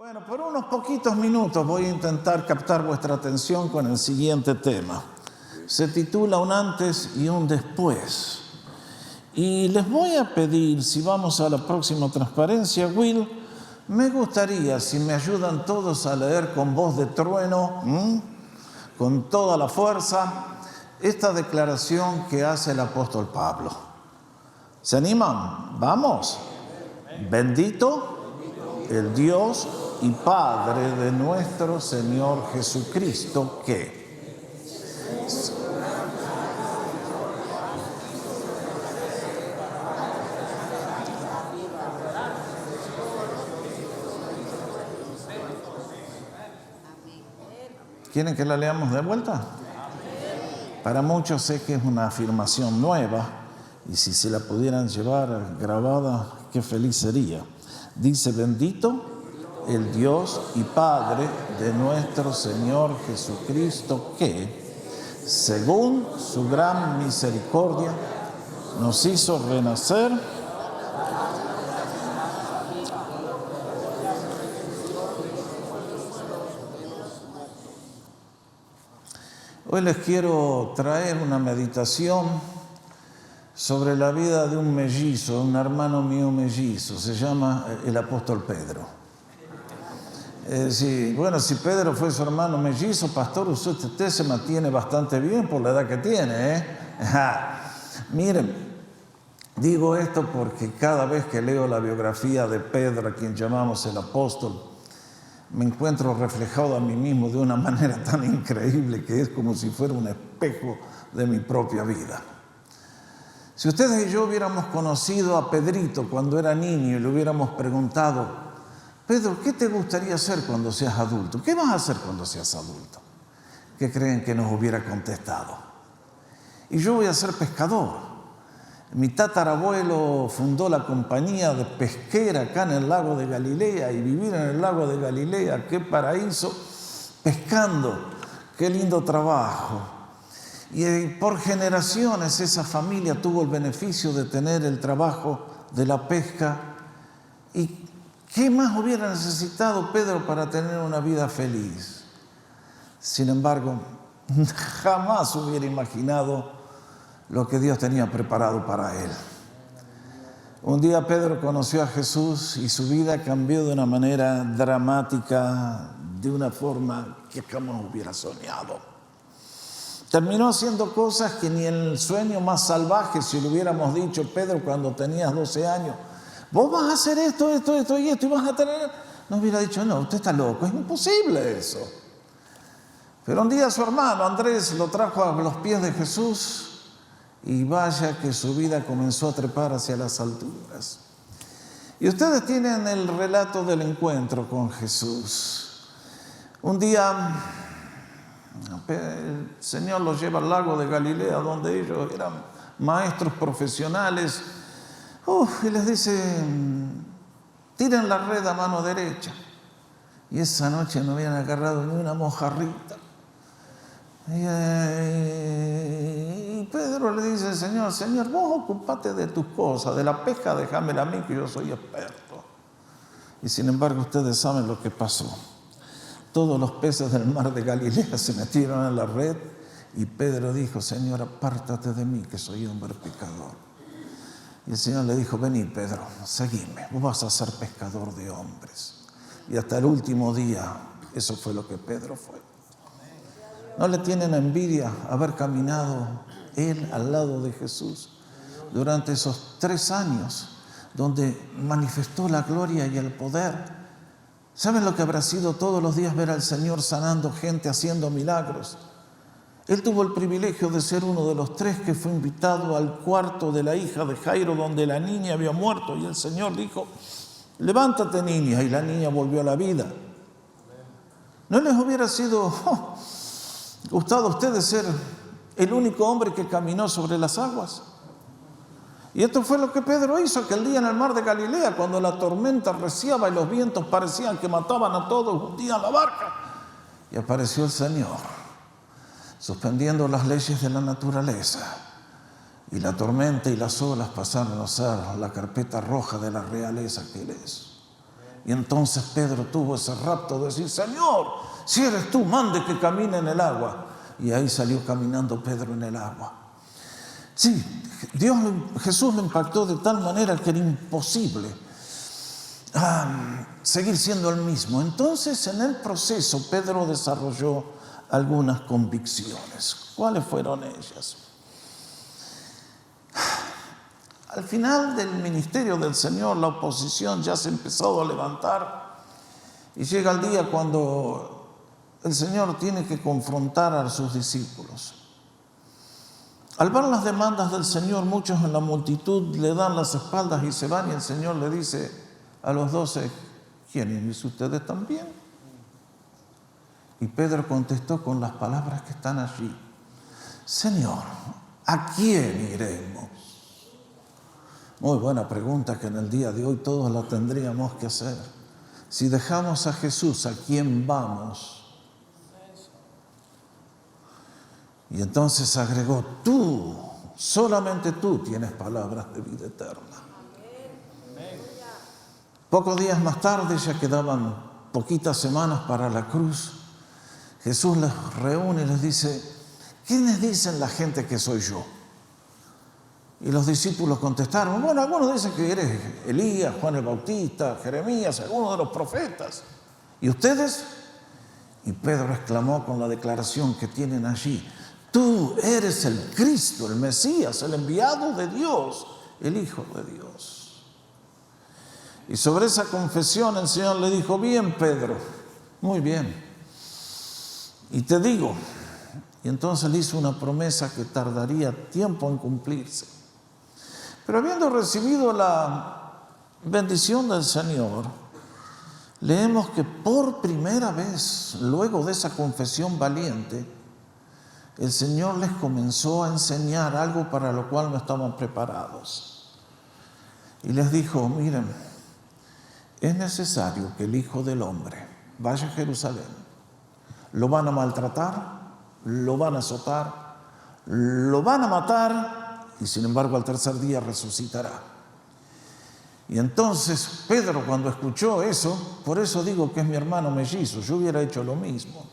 Bueno, por unos poquitos minutos voy a intentar captar vuestra atención con el siguiente tema. Se titula Un antes y un después. Y les voy a pedir, si vamos a la próxima transparencia, Will, me gustaría si me ayudan todos a leer con voz de trueno, con toda la fuerza, esta declaración que hace el apóstol Pablo. ¿Se animan? ¡Vamos! Bendito el Dios y Padre de nuestro Señor Jesucristo, que ¿quieren que la leamos de vuelta? Para muchos sé que es una afirmación nueva y si se la pudieran llevar grabada, qué feliz sería. Dice: bendito el Dios y Padre de nuestro Señor Jesucristo, que, según su gran misericordia, nos hizo renacer Hoy les quiero traer una meditación sobre la vida de un mellizo, un hermano mío mellizo, se llama el apóstol Pedro. Si Pedro fue su hermano mellizo, pastor, usted se mantiene bastante bien por la edad que tiene, Miren, digo esto porque cada vez que leo la biografía de Pedro, a quien llamamos el apóstol, me encuentro reflejado a mí mismo de una manera tan increíble que es como si fuera un espejo de mi propia vida. Si ustedes y yo hubiéramos conocido a Pedrito cuando era niño y le hubiéramos preguntado: Pedro, ¿qué te gustaría hacer cuando seas adulto? ¿Qué vas a hacer cuando seas adulto? ¿Qué creen que nos hubiera contestado? Y yo voy a ser pescador. Mi tatarabuelo fundó la compañía de pesquera acá en el lago de Galilea, y vivir en el lago de Galilea, qué paraíso, pescando, qué lindo trabajo. Y por generaciones esa familia tuvo el beneficio de tener el trabajo de la pesca. ¿Y qué más hubiera necesitado Pedro para tener una vida feliz? Sin embargo, jamás hubiera imaginado lo que Dios tenía preparado para él. Un día Pedro conoció a Jesús y su vida cambió de una manera dramática, de una forma que jamás hubiera soñado. Terminó haciendo cosas que ni en el sueño más salvaje, si le hubiéramos dicho: Pedro, cuando tenías 12 años, vos vas a hacer esto y vas a tener... Nos hubiera dicho: no, usted está loco, es imposible eso. Pero un día su hermano Andrés lo trajo a los pies de Jesús y vaya que su vida comenzó a trepar hacia las alturas. Y ustedes tienen el relato del encuentro con Jesús. Un día el Señor los lleva al lago de Galilea, donde ellos eran maestros profesionales, y les dice: tiren la red a mano derecha. Y esa noche no habían agarrado ni una mojarrita. Y Pedro le dice: Señor, vos ocupate de tus cosas, de la pesca déjamela a mí, que yo soy experto. Y sin embargo ustedes saben lo que pasó. Todos los peces del mar de Galilea se metieron en la red y Pedro dijo: Señor, apártate de mí, que soy hombre pecador. Y el Señor le dijo: vení, Pedro, seguime, vos vas a ser pescador de hombres. Y hasta el último día eso fue lo que Pedro fue. ¿No le tienen envidia haber caminado él al lado de Jesús durante esos 3 años donde manifestó la gloria y el poder? ¿Saben lo que habrá sido todos los días ver al Señor sanando gente, haciendo milagros? Él tuvo el privilegio de ser uno de los 3 que fue invitado al cuarto de la hija de Jairo, donde la niña había muerto, y el Señor dijo: levántate, niña, y la niña volvió a la vida. ¿No les hubiera sido gustado a ustedes ser el único hombre que caminó sobre las aguas? Y esto fue lo que Pedro hizo aquel día en el mar de Galilea, cuando la tormenta arreciaba y los vientos parecían que mataban a todos, hundían la barca. Y apareció el Señor, suspendiendo las leyes de la naturaleza. Y la tormenta y las olas pasaron a ser la carpeta roja de la realeza que Él es. Y entonces Pedro tuvo ese rapto de decir, Señor, si eres tú, mande que camine en el agua. Y ahí salió caminando Pedro en el agua. Sí, Jesús lo impactó de tal manera que era imposible seguir siendo el mismo. Entonces, en el proceso, Pedro desarrolló algunas convicciones. ¿Cuáles fueron ellas? Al final del ministerio del Señor, la oposición ya se ha empezado a levantar y llega el día cuando el Señor tiene que confrontar a sus discípulos. Al ver las demandas del Señor, muchos en la multitud le dan las espaldas y se van, y el Señor le dice a los 12, ¿quiénes ustedes también? Y Pedro contestó con las palabras que están allí, Señor, ¿a quién iremos? Muy buena pregunta que en el día de hoy todos la tendríamos que hacer. Si dejamos a Jesús, ¿a quién vamos? Y entonces agregó, tú, solamente tú tienes palabras de vida eterna. Pocos días más tarde, ya quedaban poquitas semanas para la cruz, Jesús les reúne y les dice, ¿quiénes dicen la gente que soy yo? Y los discípulos contestaron, bueno, algunos dicen que eres Elías, Juan el Bautista, Jeremías, algunos de los profetas. ¿Y ustedes? Y Pedro exclamó con la declaración que tienen allí, tú eres el Cristo, el Mesías, el enviado de Dios, el Hijo de Dios. Y sobre esa confesión el Señor le dijo, bien, Pedro, muy bien. Y te digo, y entonces le hizo una promesa que tardaría tiempo en cumplirse. Pero habiendo recibido la bendición del Señor, leemos que por primera vez, luego de esa confesión valiente, el Señor les comenzó a enseñar algo para lo cual no estaban preparados. Y les dijo, miren, es necesario que el Hijo del Hombre vaya a Jerusalén. Lo van a maltratar, lo van a azotar, lo van a matar y sin embargo al tercer día resucitará. Y entonces Pedro, cuando escuchó eso, por eso digo que es mi hermano mellizo, yo hubiera hecho lo mismo.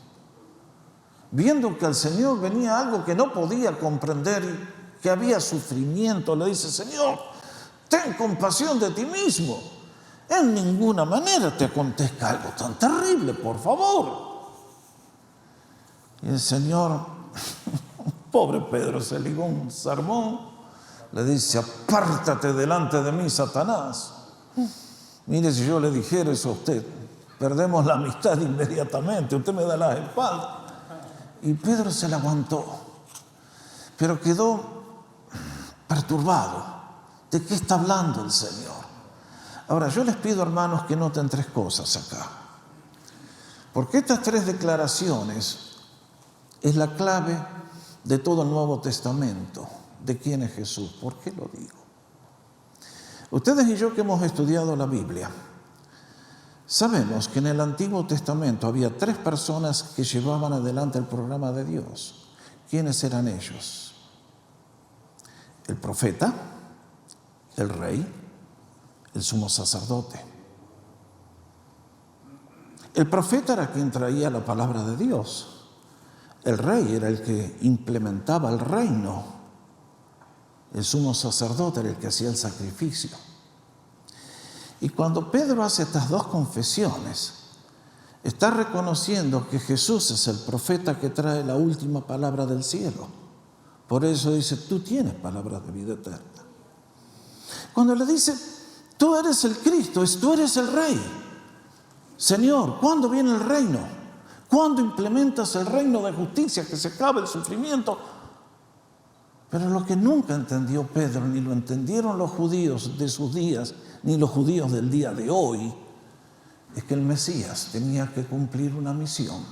Viendo que al Señor venía algo que no podía comprender y que había sufrimiento, le dice, Señor, ten compasión de ti mismo. En ninguna manera te acontezca algo tan terrible, por favor. Y el Señor, pobre Pedro, se ligó un sermón, le dice, apártate delante de mí, Satanás. Mire, si yo le dijera eso a usted, perdemos la amistad inmediatamente, usted me da la espalda. Y Pedro se la aguantó, pero quedó perturbado. ¿De qué está hablando el Señor? Ahora, yo les pido, hermanos, que noten tres cosas acá. Porque estas tres declaraciones es la clave de todo el Nuevo Testamento. ¿De quién es Jesús? ¿Por qué lo digo? Ustedes y yo que hemos estudiado la Biblia, sabemos que en el Antiguo Testamento había tres personas que llevaban adelante el programa de Dios. ¿Quiénes eran ellos? El profeta, el rey, el sumo sacerdote. El profeta era quien traía la palabra de Dios. El rey era el que implementaba el reino. El sumo sacerdote era el que hacía el sacrificio. Y cuando Pedro hace estas dos confesiones, está reconociendo que Jesús es el profeta que trae la última palabra del cielo. Por eso dice, tú tienes palabras de vida eterna. Cuando le dice, tú eres el Cristo, tú eres el Rey. Señor, ¿cuándo viene el reino? ¿Cuándo implementas el reino de justicia, que se acabe el sufrimiento? Pero lo que nunca entendió Pedro, ni lo entendieron los judíos de sus días, ni los judíos del día de hoy, es que el Mesías tenía que cumplir una misión.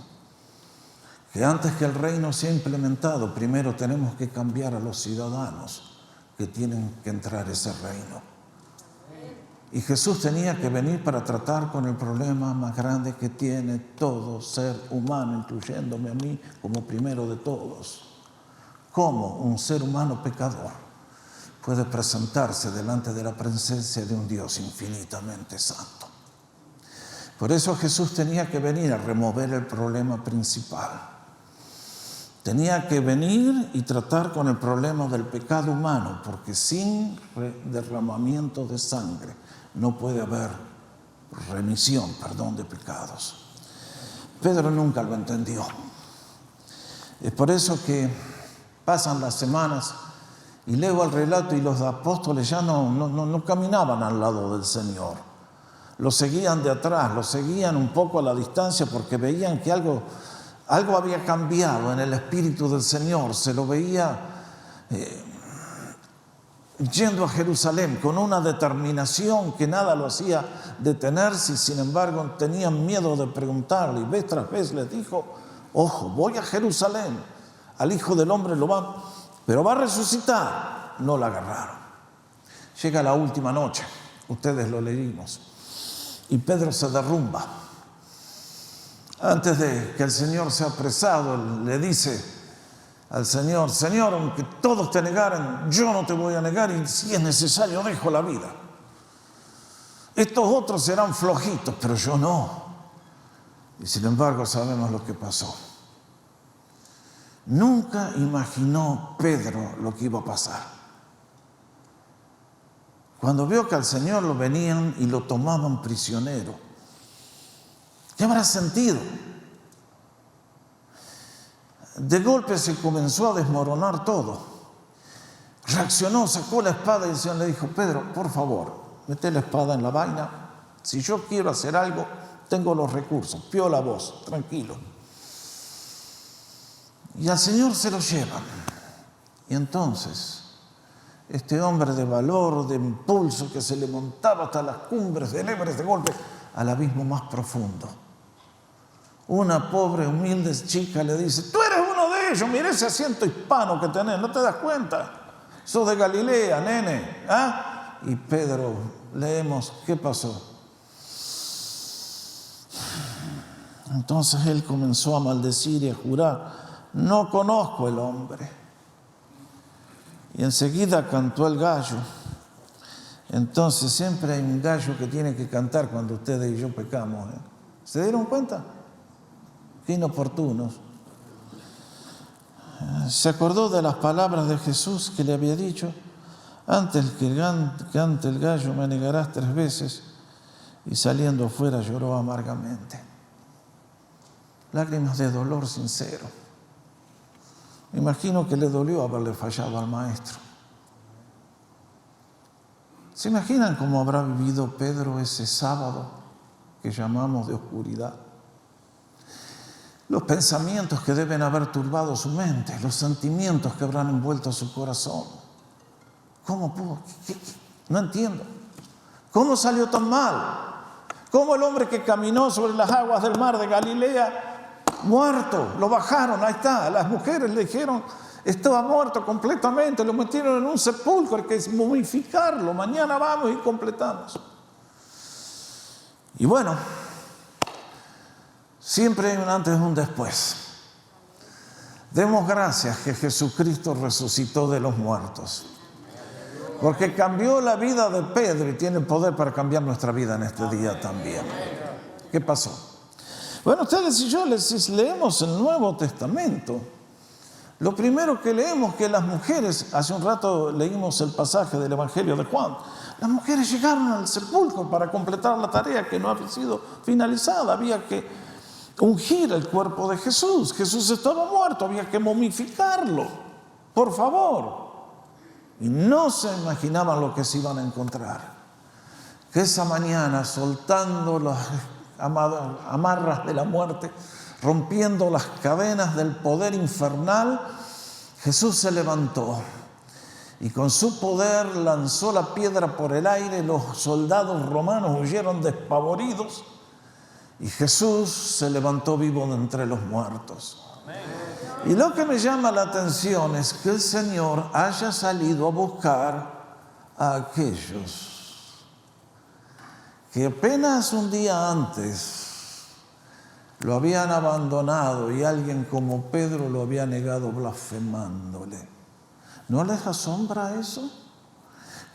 Que antes que el reino sea implementado, primero tenemos que cambiar a los ciudadanos que tienen que entrar a ese reino. Y Jesús tenía que venir para tratar con el problema más grande que tiene todo ser humano, incluyéndome a mí como primero de todos. ¿Cómo un ser humano pecador puede presentarse delante de la presencia de un Dios infinitamente santo? Por eso Jesús tenía que venir a remover el problema principal. Tenía que venir y tratar con el problema del pecado humano, porque sin derramamiento de sangre no puede haber remisión, perdón de pecados. Pedro nunca lo entendió. Es por eso que pasan las semanas y leo el relato y los apóstoles ya no caminaban al lado del Señor. Lo seguían de atrás, lo seguían un poco a la distancia porque veían que algo había cambiado en el espíritu del Señor. Se lo veía yendo a Jerusalén con una determinación que nada lo hacía detenerse, y sin embargo tenían miedo de preguntarle, y vez tras vez les dijo: ojo, voy a Jerusalén, al Hijo del Hombre pero va a resucitar. No la agarraron. Llega la última noche, ustedes lo leímos, y Pedro se derrumba. Antes de que el Señor sea apresado, le dice al Señor: Señor, aunque todos te negaren, yo no te voy a negar, y si es necesario dejo la vida. Estos otros serán flojitos, pero yo no. Y sin embargo sabemos lo que pasó. Nunca imaginó Pedro lo que iba a pasar. Cuando vio que al Señor lo venían y lo tomaban prisionero, ¿qué habrá sentido? De golpe se comenzó a desmoronar todo. Reaccionó, sacó la espada y el Señor le dijo: Pedro, por favor, mete la espada en la vaina. Si yo quiero hacer algo, tengo los recursos. Piola vos, tranquilo. Y al Señor se lo llevan. Y entonces, este hombre de valor, de impulso, que se le montaba hasta las cumbres del Everest, de golpe al abismo más profundo. Una pobre, humilde chica le dice: tú eres uno de ellos, mira ese asiento hispano que tenés, ¿no te das cuenta? Sos de Galilea, nene. ¿Ah? Y Pedro, leemos, ¿qué pasó? Entonces él comenzó a maldecir y a jurar: no conozco el hombre. Y enseguida cantó el gallo. Entonces siempre hay un gallo que tiene que cantar cuando ustedes y yo pecamos, ¿eh? ¿Se dieron cuenta? Qué inoportunos. Se acordó de las palabras de Jesús que le había dicho: antes que cante el gallo me negarás 3 veces. Y saliendo afuera lloró amargamente. Lágrimas de dolor sincero. Me imagino que le dolió haberle fallado al maestro. ¿Se imaginan cómo habrá vivido Pedro ese sábado que llamamos de oscuridad? Los pensamientos que deben haber turbado su mente, los sentimientos que habrán envuelto su corazón. ¿Cómo pudo? No entiendo. ¿Cómo salió tan mal? ¿Cómo el hombre que caminó sobre las aguas del mar de Galilea, muerto, lo bajaron, ahí está, las mujeres le dijeron: estaba muerto completamente, lo metieron en un sepulcro, hay que momificarlo, mañana vamos y completamos? Y bueno, siempre hay un antes y un después. Demos gracias que Jesucristo resucitó de los muertos, porque cambió la vida de Pedro y tiene poder para cambiar nuestra vida en este día también. ¿Qué pasó? Bueno, ustedes y yo leemos el Nuevo Testamento. Lo primero que leemos que las mujeres, hace un rato leímos el pasaje del Evangelio de Juan, las mujeres llegaron al sepulcro para completar la tarea que no había sido finalizada. Había que ungir el cuerpo de Jesús. Jesús estaba muerto, había que momificarlo. Por favor. Y no se imaginaban lo que se iban a encontrar. Que esa mañana, soltando las amarras de la muerte, rompiendo las cadenas del poder infernal, Jesús se levantó y con su poder lanzó la piedra por el aire. Los soldados romanos huyeron despavoridos y Jesús se levantó vivo de entre los muertos. Y lo que me llama la atención es que el Señor haya salido a buscar a aquellos que apenas un día antes lo habían abandonado y alguien como Pedro lo había negado blasfemándole. ¿No les asombra eso?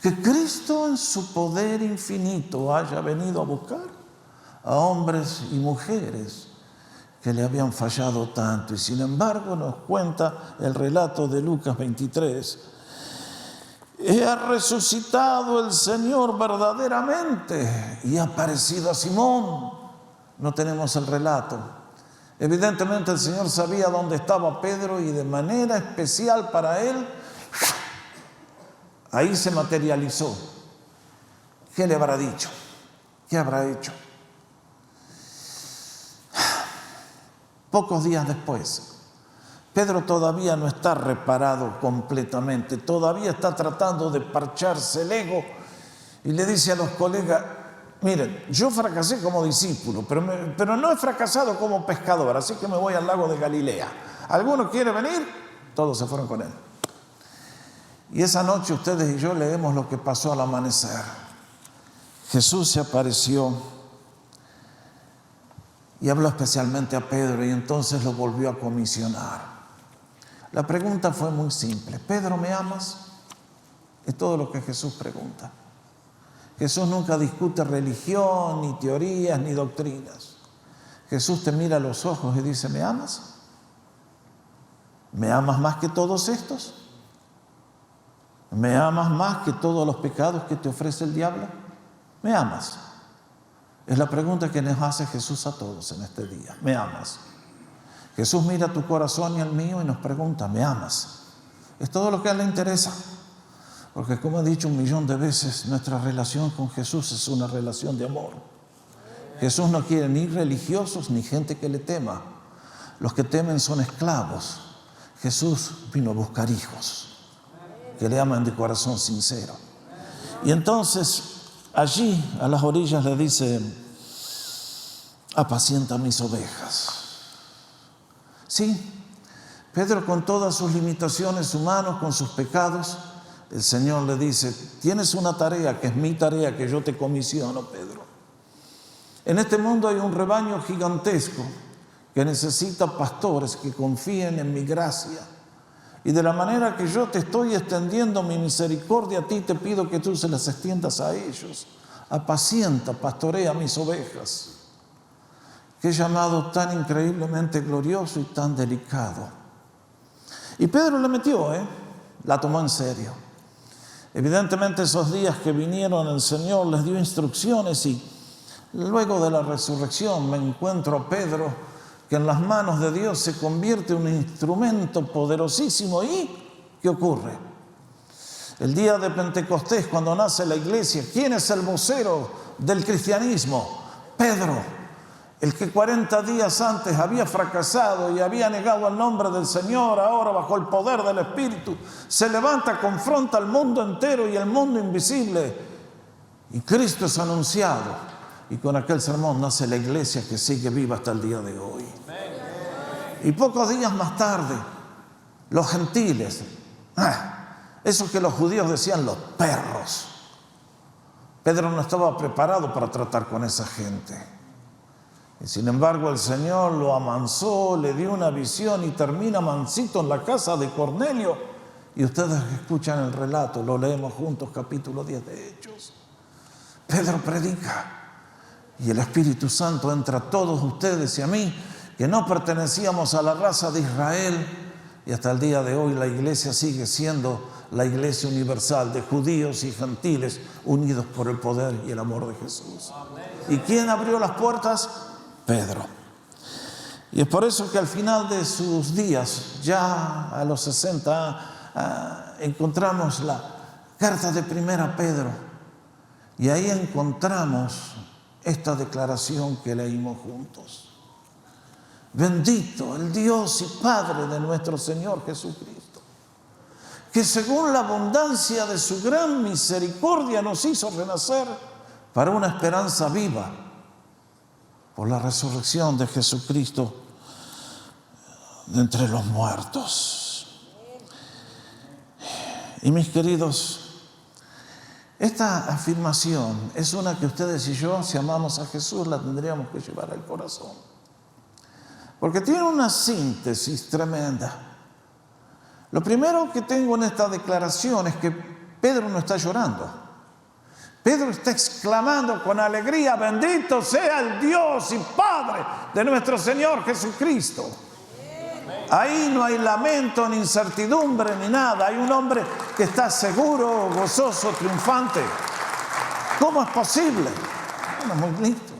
Que Cristo en su poder infinito haya venido a buscar a hombres y mujeres que le habían fallado tanto. Y sin embargo nos cuenta el relato de Lucas 23. Ha resucitado el Señor verdaderamente y ha aparecido a Simón. No tenemos el relato. Evidentemente el Señor sabía dónde estaba Pedro y de manera especial para él, ahí se materializó. ¿Qué le habrá dicho? ¿Qué habrá hecho? Pocos días después, Pedro todavía no está reparado completamente, todavía está tratando de parcharse el ego y le dice a los colegas: miren, yo fracasé como discípulo, pero no he fracasado como pescador, así que me voy al lago de Galilea. ¿Alguno quiere venir? Todos se fueron con él. Y esa noche ustedes y yo leemos lo que pasó al amanecer. Jesús se apareció y habló especialmente a Pedro y entonces lo volvió a comisionar. La pregunta fue muy simple: ¿Pedro, me amas? Es todo lo que Jesús pregunta. Jesús nunca discute religión, ni teorías, ni doctrinas. Jesús te mira a los ojos y dice: ¿me amas? ¿Me amas más que todos estos? ¿Me amas más que todos los pecados que te ofrece el diablo? ¿Me amas? Es la pregunta que nos hace Jesús a todos en este día. ¿Me amas? Jesús mira tu corazón y el mío y nos pregunta: ¿me amas? Es todo lo que a él le interesa. Porque, como he dicho 1.000.000 de veces, nuestra relación con Jesús es una relación de amor. Jesús no quiere ni religiosos ni gente que le tema. Los que temen son esclavos. Jesús vino a buscar hijos que le aman de corazón sincero. Y entonces, allí, a las orillas, le dice: apacienta mis ovejas. Sí, Pedro, con todas sus limitaciones humanas, con sus pecados, el Señor le dice: tienes una tarea que es mi tarea, que yo te comisiono, Pedro. En este mundo hay un rebaño gigantesco que necesita pastores que confíen en mi gracia. Y de la manera que yo te estoy extendiendo mi misericordia a ti, te pido que tú se las extiendas a ellos. Apacienta, pastorea mis ovejas. Qué llamado tan increíblemente glorioso y tan delicado. Y Pedro le metió, la tomó en serio. Evidentemente esos días que vinieron el Señor les dio instrucciones y luego de la resurrección me encuentro a Pedro que en las manos de Dios se convierte en un instrumento poderosísimo. ¿Y qué ocurre? El día de Pentecostés, cuando nace la iglesia, ¿quién es el vocero del cristianismo? Pedro, el que 40 días antes había fracasado y había negado el nombre del Señor, ahora bajo el poder del Espíritu, se levanta, confronta al mundo entero y el mundo invisible. Y Cristo es anunciado. Y con aquel sermón nace la iglesia que sigue viva hasta el día de hoy. Y pocos días más tarde, los gentiles, esos que los judíos decían los perros. Pedro no estaba preparado para tratar con esa gente. Y sin embargo el Señor lo amansó, le dio una visión y termina mansito en la casa de Cornelio. Y ustedes escuchan el relato, lo leemos juntos, capítulo 10 de Hechos. Pedro predica y el Espíritu Santo entra a todos ustedes y a mí, que no pertenecíamos a la raza de Israel, y hasta el día de hoy la iglesia sigue siendo la iglesia universal de judíos y gentiles unidos por el poder y el amor de Jesús. ¿Y quién abrió las puertas? Pedro. Y es por eso que al final de sus días, ya a los 60, encontramos la carta de 1 Pedro y ahí encontramos esta declaración que leímos juntos. Bendito el Dios y Padre de nuestro Señor Jesucristo, que según la abundancia de su gran misericordia nos hizo renacer para una esperanza viva por la resurrección de Jesucristo de entre los muertos. Y mis queridos, esta afirmación es una que ustedes y yo, si amamos a Jesús, la tendríamos que llevar al corazón. Porque tiene una síntesis tremenda. Lo primero que tengo en esta declaración es que Pedro no está llorando. Pedro está exclamando con alegría: bendito sea el Dios y Padre de nuestro Señor Jesucristo. Ahí no hay lamento, ni incertidumbre, ni nada. Hay un hombre que está seguro, gozoso, triunfante. ¿Cómo es posible? Bueno, muy listo.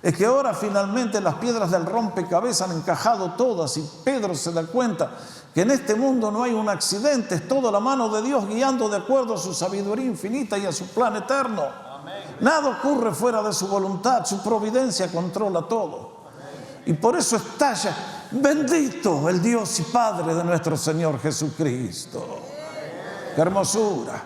Es que ahora finalmente las piedras del rompecabezas han encajado todas y Pedro se da cuenta que en este mundo no hay un accidente, es toda la mano de Dios guiando de acuerdo a su sabiduría infinita y a su plan eterno. Amén. Nada ocurre fuera de su voluntad, su providencia controla todo. Amén. Y por eso estalla: bendito el Dios y Padre de nuestro Señor Jesucristo. Amén. ¡Qué hermosura!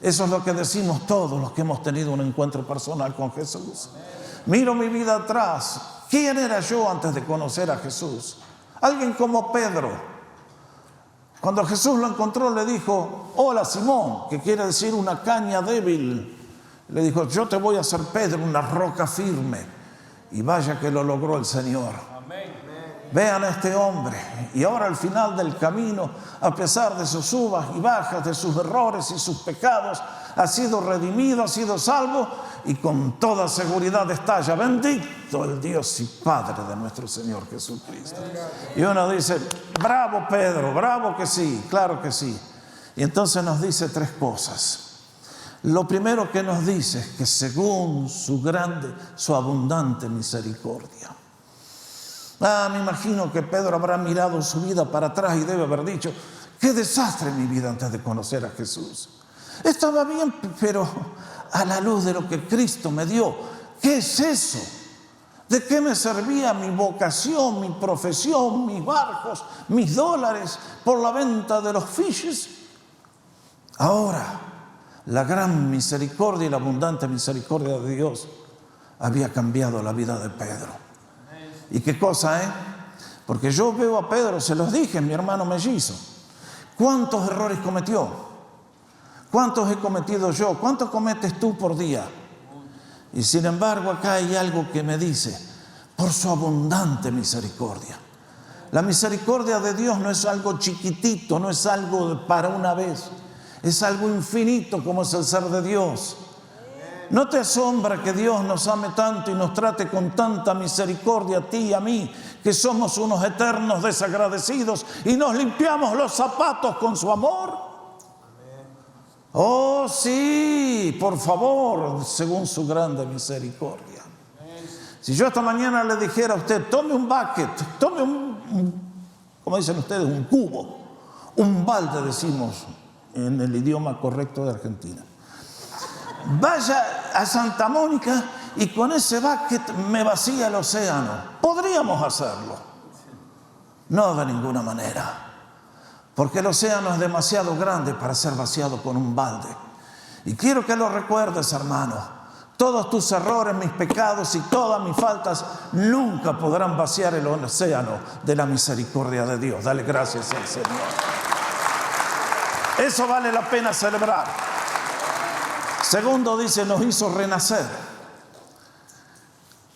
Eso es lo que decimos todos los que hemos tenido un encuentro personal con Jesús. Amén. Miro mi vida atrás. ¿Quién era yo antes de conocer a Jesús? Alguien como Pedro. Cuando Jesús lo encontró, le dijo: hola Simón, que quiere decir una caña débil. Le dijo: yo te voy a hacer Pedro, una roca firme. Y vaya que lo logró el Señor. Amén. Vean a este hombre. Y ahora al final del camino, a pesar de sus subas y bajas, de sus errores y sus pecados, ha sido redimido, ha sido salvo, y con toda seguridad estalla: bendito el Dios y Padre de nuestro Señor Jesucristo. Y uno dice: bravo Pedro, bravo que sí, claro que sí. Y entonces nos dice tres cosas. Lo primero que nos dice es que según su grande, su abundante misericordia. Me imagino que Pedro habrá mirado su vida para atrás y debe haber dicho: qué desastre mi vida antes de conocer a Jesús. Estaba bien, pero a la luz de lo que Cristo me dio, ¿qué es eso? ¿De qué me servía mi vocación, mi profesión, mis barcos, mis dólares por la venta de los fishes? Ahora, la gran misericordia y la abundante misericordia de Dios había cambiado la vida de Pedro. ¿Y qué cosa, Porque yo veo a Pedro, se los dije, mi hermano mellizo. ¿Cuántos errores cometió? ¿Cuántos he cometido yo? ¿Cuántos cometes tú por día? Y sin embargo, acá hay algo que me dice: por su abundante misericordia. La misericordia de Dios no es algo chiquitito, no es algo para una vez. Es algo infinito como es el ser de Dios. ¿No te asombra que Dios nos ame tanto y nos trate con tanta misericordia a ti y a mí, que somos unos eternos desagradecidos y nos limpiamos los zapatos con su amor? Oh, sí, por favor, según su grande misericordia. Si yo esta mañana le dijera a usted: tome un bucket, tome como dicen ustedes, un cubo, un balde, decimos en el idioma correcto de Argentina. Vaya a Santa Mónica y con ese bucket me vacía el océano. Podríamos hacerlo. No de ninguna manera. Porque el océano es demasiado grande para ser vaciado con un balde. Y quiero que lo recuerdes, hermano. Todos tus errores, mis pecados y todas mis faltas nunca podrán vaciar el océano de la misericordia de Dios. Dale gracias al Señor. Eso vale la pena celebrar. Segundo, dice: nos hizo renacer.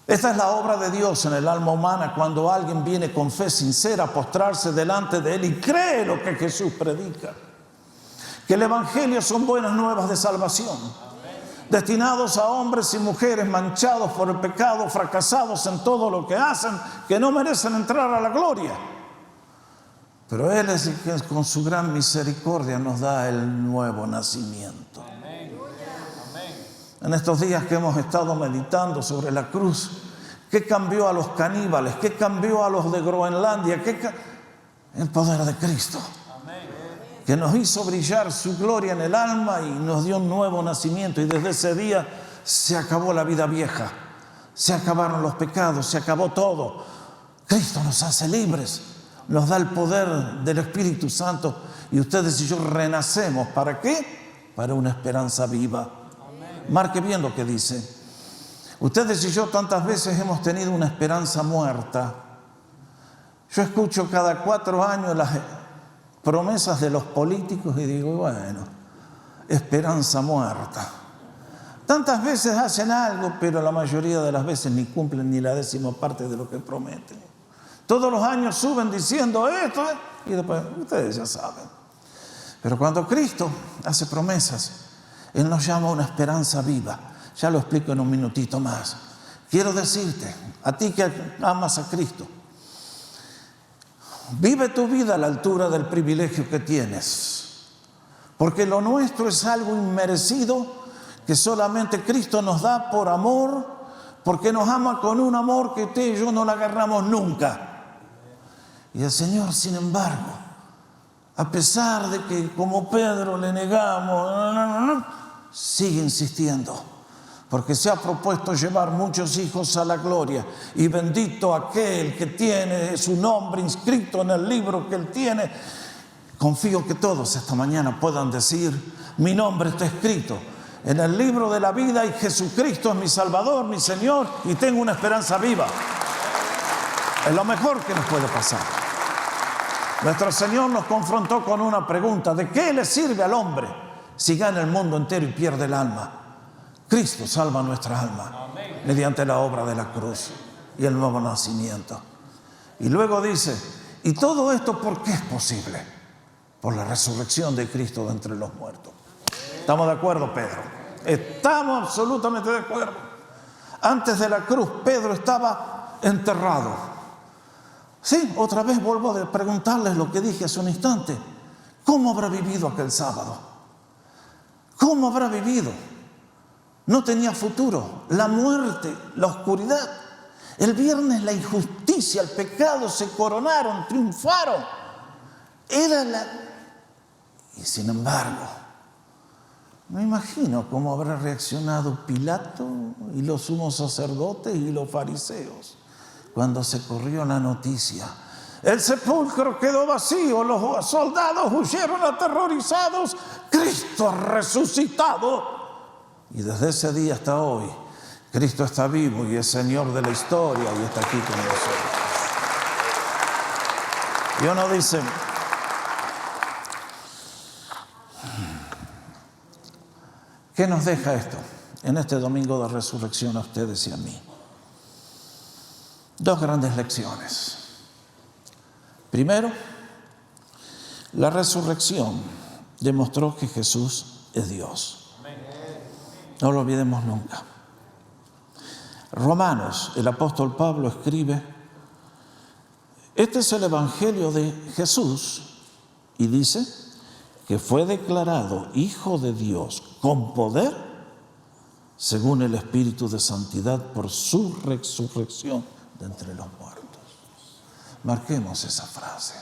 Esta es la obra de Dios en el alma humana cuando alguien viene con fe sincera a postrarse delante de Él y cree lo que Jesús predica. Que el Evangelio son buenas nuevas de salvación, destinados a hombres y mujeres manchados por el pecado, fracasados en todo lo que hacen, que no merecen entrar a la gloria. Pero Él es el que con su gran misericordia nos da el nuevo nacimiento. En estos días que hemos estado meditando sobre la cruz, ¿qué cambió a los caníbales? ¿Qué cambió a los de Groenlandia? El poder de Cristo, que nos hizo brillar su gloria en el alma y nos dio un nuevo nacimiento. Y desde ese día se acabó la vida vieja, se acabaron los pecados, se acabó todo. Cristo nos hace libres, nos da el poder del Espíritu Santo y ustedes y yo renacemos. ¿Para qué? Para una esperanza viva. Marque bien lo que dice. Ustedes y yo tantas veces hemos tenido una esperanza muerta. Yo escucho cada 4 años las promesas de los políticos y digo: bueno, esperanza muerta. Tantas veces hacen algo, pero la mayoría de las veces ni cumplen ni la 10ª parte de lo que prometen. Todos los años suben diciendo esto y después ustedes ya saben. Pero cuando Cristo hace promesas, Él nos llama a una esperanza viva. Ya lo explico en un minutito más. Quiero decirte, a ti que amas a Cristo, vive tu vida a la altura del privilegio que tienes. Porque lo nuestro es algo inmerecido que solamente Cristo nos da por amor, porque nos ama con un amor que usted y yo no le agarramos nunca. Y el Señor, sin embargo, a pesar de que como Pedro le negamos, sigue insistiendo, porque se ha propuesto llevar muchos hijos a la gloria. Y bendito aquel que tiene su nombre inscrito en el libro que él tiene. Confío que todos esta mañana puedan decir: mi nombre está escrito en el libro de la vida y Jesucristo es mi Salvador, mi Señor, y tengo una esperanza viva. Es lo mejor que nos puede pasar. Nuestro Señor nos confrontó con una pregunta: ¿de qué le sirve al hombre si gana el mundo entero y pierde el alma? Cristo salva nuestra alma mediante la obra de la cruz y el nuevo nacimiento. Y luego dice: ¿y todo esto por qué es posible? Por la resurrección de Cristo de entre los muertos. ¿Estamos de acuerdo, Pedro? Estamos absolutamente de acuerdo. Antes de la cruz, Pedro estaba enterrado. Sí, otra vez vuelvo a preguntarles lo que dije hace un instante. ¿Cómo habrá vivido aquel sábado? ¿Cómo habrá vivido? No tenía futuro. La muerte, la oscuridad. El viernes la injusticia, el pecado se coronaron, triunfaron. Y sin embargo, me imagino cómo habrá reaccionado Pilato y los sumos sacerdotes y los fariseos cuando se corrió la noticia. El sepulcro quedó vacío, los soldados huyeron aterrorizados, Cristo ha resucitado. Y desde ese día hasta hoy, Cristo está vivo y es Señor de la historia y está aquí con nosotros. Y uno dice: ¿qué nos deja esto en este domingo de resurrección a ustedes y a mí? Dos grandes lecciones. Primero, la resurrección demostró que Jesús es Dios. No lo olvidemos nunca. Romanos, el apóstol Pablo escribe: este es el evangelio de Jesús, y dice que fue declarado Hijo de Dios con poder según el Espíritu de Santidad por su resurrección de entre los muertos. Marquemos esa frase.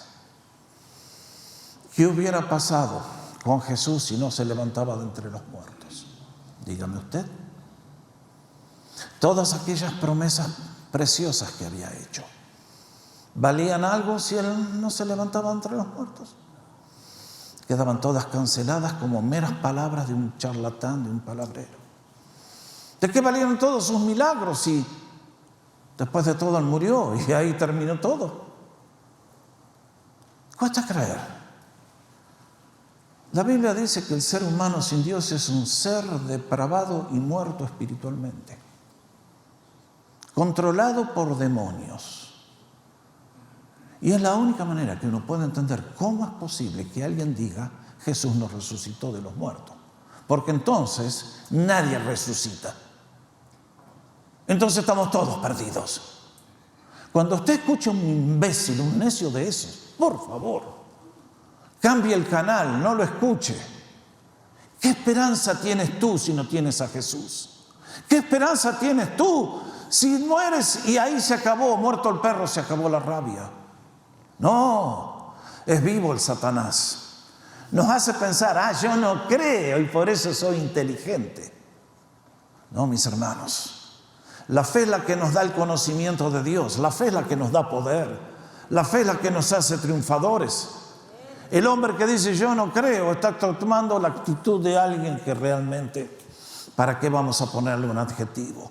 ¿Qué hubiera pasado con Jesús si no se levantaba de entre los muertos? Dígame usted. Todas aquellas promesas preciosas que había hecho, ¿valían algo si él no se levantaba entre los muertos? Quedaban todas canceladas como meras palabras de un charlatán, de un palabrero. ¿De qué valieron todos sus milagros si después de todo él murió y ahí terminó todo? Cuesta creer. La Biblia dice que el ser humano sin Dios es un ser depravado y muerto espiritualmente, controlado por demonios. Y es la única manera que uno puede entender cómo es posible que alguien diga: Jesús nos resucitó de los muertos. Porque entonces nadie resucita. Entonces estamos todos perdidos. Cuando usted escucha un imbécil, un necio de esos, por favor, cambie el canal, no lo escuche. ¿Qué esperanza tienes tú si no tienes a Jesús? ¿Qué esperanza tienes tú si mueres y ahí se acabó? Muerto el perro, se acabó la rabia. No, es vivo el Satanás. Nos hace pensar: yo no creo y por eso soy inteligente. No, mis hermanos, la fe es la que nos da el conocimiento de Dios, la fe es la que nos da poder, la fe es la que nos hace triunfadores. El hombre que dice yo no creo está tomando la actitud de alguien que realmente, ¿para qué vamos a ponerle un adjetivo?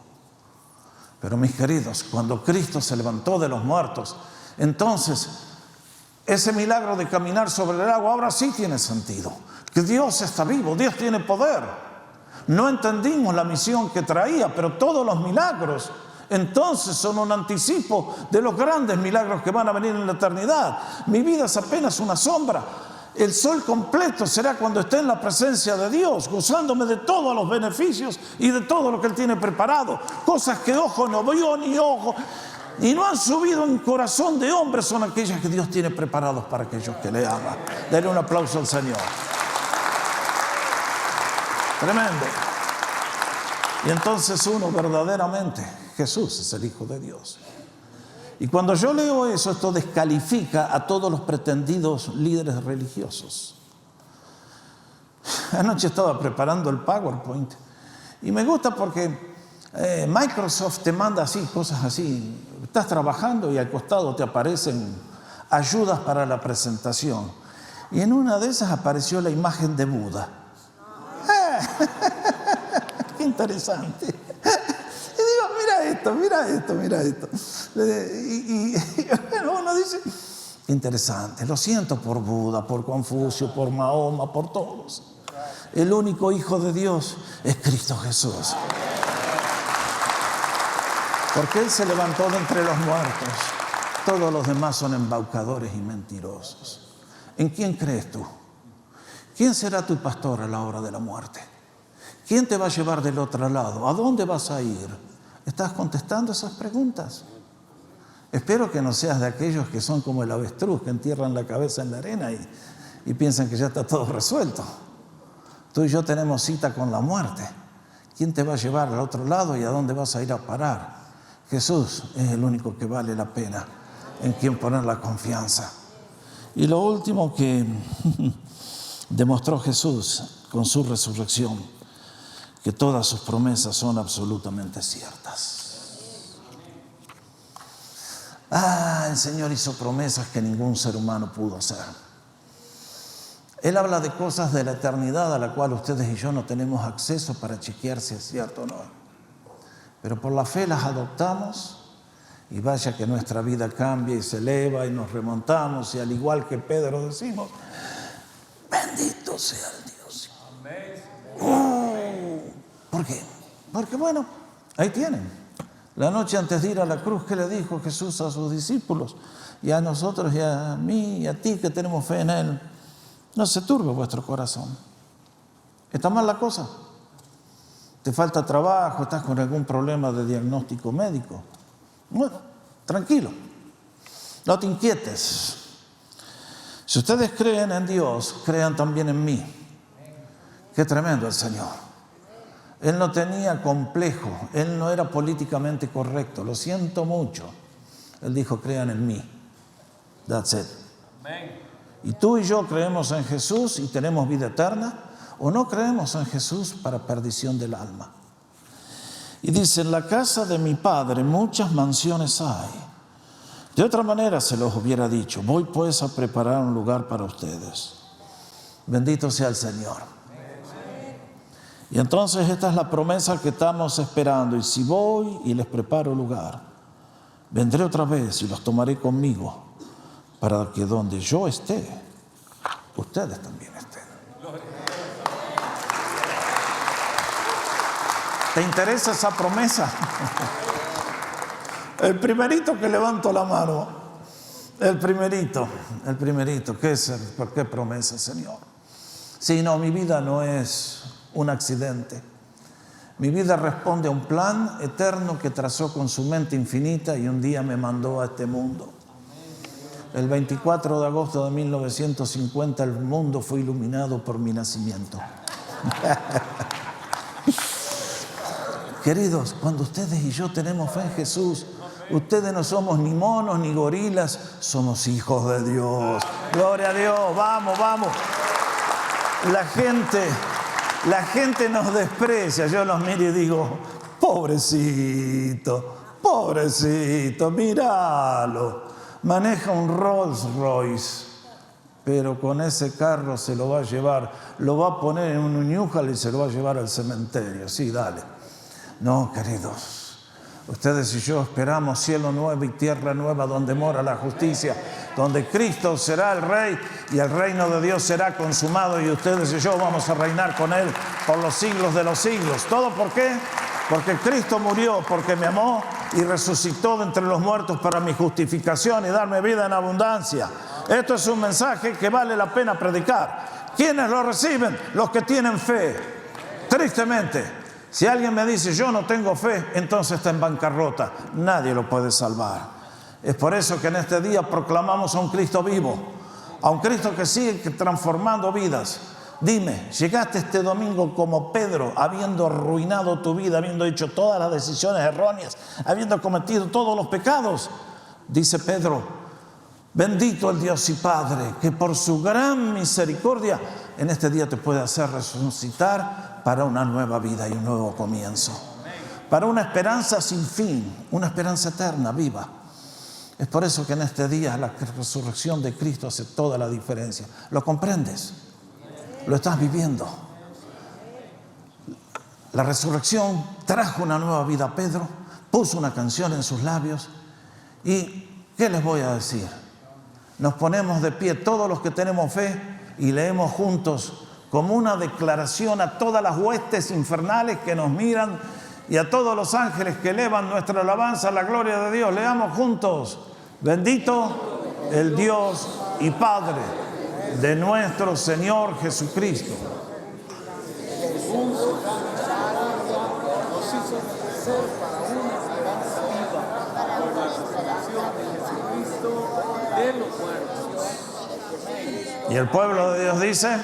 Pero mis queridos, cuando Cristo se levantó de los muertos, entonces ese milagro de caminar sobre el agua ahora sí tiene sentido. Que Dios está vivo, Dios tiene poder. No entendimos la misión que traía, pero todos los milagros entonces son un anticipo de los grandes milagros que van a venir en la eternidad. Mi vida es apenas una sombra. El sol completo será cuando esté en la presencia de Dios, gozándome de todos los beneficios y de todo lo que Él tiene preparado. Cosas que ojo no vio ni ojo y no han subido en corazón de hombre son aquellas que Dios tiene preparados para aquellos que le aman. Denle un aplauso al Señor. Tremendo. Y entonces uno verdaderamente, Jesús es el Hijo de Dios. Y cuando yo leo eso, esto descalifica a todos los pretendidos líderes religiosos. Anoche estaba preparando el PowerPoint y me gusta porque Microsoft te manda así, cosas así. Estás trabajando y al costado te aparecen ayudas para la presentación. Y en una de esas apareció la imagen de Buda. Qué interesante. Y digo, mira esto. Y uno dice, interesante, lo siento por Buda, por Confucio, por Mahoma, por todos. El único Hijo de Dios es Cristo Jesús. Porque Él se levantó de entre los muertos. Todos los demás son embaucadores y mentirosos. ¿En quién crees tú? ¿Quién será tu pastor a la hora de la muerte? ¿Quién te va a llevar del otro lado? ¿A dónde vas a ir? ¿Estás contestando esas preguntas? Espero que no seas de aquellos que son como el avestruz, que entierran la cabeza en la arena y piensan que ya está todo resuelto. Tú y yo tenemos cita con la muerte. ¿Quién te va a llevar al otro lado y a dónde vas a ir a parar? Jesús es el único que vale la pena, en quien poner la confianza. Y lo último que demostró Jesús con su resurrección, que todas sus promesas son absolutamente ciertas. El Señor hizo promesas que ningún ser humano pudo hacer. Él habla de cosas de la eternidad a la cual ustedes y yo no tenemos acceso para chequear si es cierto o no. Pero por la fe las adoptamos y vaya que nuestra vida cambia y se eleva y nos remontamos y al igual que Pedro decimos, bendito sea el Dios. ¿Por qué? Porque bueno, ahí tienen. La noche antes de ir a la cruz, ¿qué le dijo Jesús a sus discípulos? Y a nosotros y a mí y a ti que tenemos fe en Él. No se turbe vuestro corazón. ¿Está mal la cosa? ¿Te falta trabajo? ¿Estás con algún problema de diagnóstico médico? Bueno, tranquilo. No te inquietes. Si ustedes creen en Dios, crean también en mí. Qué tremendo el Señor. Él no tenía complejo, Él no era políticamente correcto, lo siento mucho. Él dijo, crean en mí. That's it. Y tú y yo creemos en Jesús y tenemos vida eterna, o no creemos en Jesús para perdición del alma. Y dice, en la casa de mi Padre muchas mansiones hay. De otra manera se los hubiera dicho, voy pues a preparar un lugar para ustedes. Bendito sea el Señor. Y entonces esta es la promesa que estamos esperando. Y si voy y les preparo lugar, vendré otra vez y los tomaré conmigo, para que donde yo esté, ustedes también estén. ¿Te interesa esa promesa? El primerito que levanto la mano, el primerito, ¿qué es? ¿Por qué promesa, Señor? Sí, no, mi vida no es un accidente. Mi vida responde a un plan eterno que trazó con su mente infinita y un día me mandó a este mundo. El 24 de agosto de 1950 el mundo fue iluminado por mi nacimiento. Queridos, cuando ustedes y yo tenemos fe en Jesús, ustedes no somos ni monos ni gorilas, somos hijos de Dios. Gloria a Dios, vamos. La gente nos desprecia. Yo los miro y digo, pobrecito, míralo. Maneja un Rolls Royce, pero con ese carro se lo va a llevar, lo va a poner en un New-Haul y se lo va a llevar al cementerio. Sí, dale. No, queridos, ustedes y yo esperamos cielo nuevo y tierra nueva donde mora la justicia, donde Cristo será el Rey y el reino de Dios será consumado y ustedes y yo vamos a reinar con Él por los siglos de los siglos. ¿Todo por qué? Porque Cristo murió, porque me amó y resucitó de entre los muertos para mi justificación y darme vida en abundancia. Esto es un mensaje que vale la pena predicar. ¿Quiénes lo reciben? Los que tienen fe. Tristemente, si alguien me dice yo no tengo fe, entonces está en bancarrota. Nadie lo puede salvar. Es por eso que en este día proclamamos a un Cristo vivo, a un Cristo que sigue transformando vidas. Dime, llegaste este domingo como Pedro, habiendo arruinado tu vida, habiendo hecho todas las decisiones erróneas, habiendo cometido todos los pecados. Dice Pedro, bendito el Dios y Padre, que por su gran misericordia en este día te puede hacer resucitar para una nueva vida y un nuevo comienzo. Para una esperanza sin fin, una esperanza eterna, viva. Es por eso que en este día la resurrección de Cristo hace toda la diferencia. ¿Lo comprendes? Lo estás viviendo. La resurrección trajo una nueva vida a Pedro, puso una canción en sus labios. ¿Y qué les voy a decir? Nos ponemos de pie todos los que tenemos fe y leemos juntos como una declaración a todas las huestes infernales que nos miran y a todos los ángeles que elevan nuestra alabanza a la gloria de Dios. Leamos juntos: bendito el Dios y Padre de nuestro Señor Jesucristo. Y el pueblo de Dios dice: